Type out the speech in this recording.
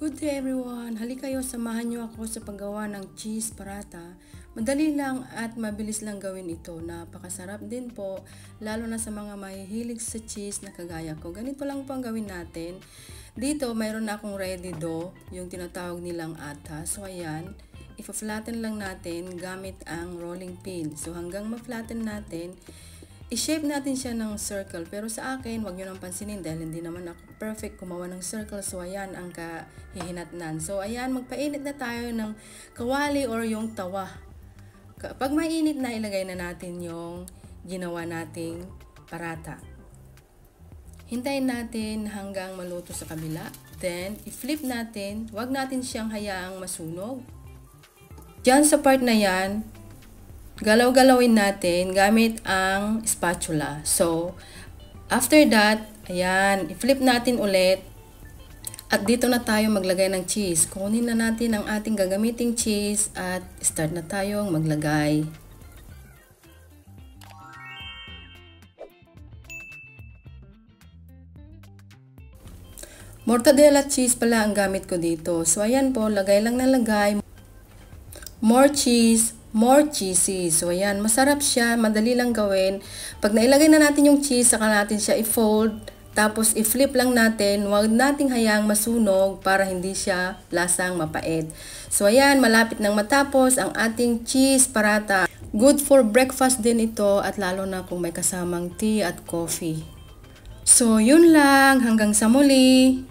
Good day everyone! Halika kayo, samahan niyo ako sa paggawa ng cheese paratha. Madali lang at mabilis lang gawin ito. Napakasarap din po, lalo na sa mga mahihilig sa cheese na kagaya ko. Ganito lang po ang gawin natin. Dito, mayroon na akong ready dough, yung tinatawag nilang atta. So ayan, ipa-flatten lang natin gamit ang rolling pin. So hanggang ma-flatten natin, i-shape natin siya ng circle. Pero sa akin, wag nyo nang pansinin dahil hindi naman ako perfect gumawa ng circle. So, ayan ang kahihinatnan. So, ayan, magpainit na tayo ng kawali or yung tawa. Kapag mainit na, ilagay na natin yung ginawa nating paratha. Hintayin natin hanggang maluto sa kabila. Then, i-flip natin. Wag natin siyang hayaang masunog. Diyan sa part na yan, galaw-galawin natin gamit ang spatula. So, after that, ayan, i-flip natin ulit. At dito na tayo maglagay ng cheese. Kunin na natin ang ating gagamiting cheese at start na tayong maglagay. Mortadella cheese pala ang gamit ko dito. So, ayan po, lagay lang na lagay. More cheese. More cheesy. So, ayan. Masarap siya. Madali lang gawin. Pag nailagay na natin yung cheese, saka natin siya i-fold. Tapos, i-flip lang natin. Huwag nating hayaang masunog para hindi siya lasang mapait. So, ayan. Malapit nang matapos ang ating cheese paratha. Good for breakfast din ito at lalo na kung may kasamang tea at coffee. So, yun lang. Hanggang sa muli.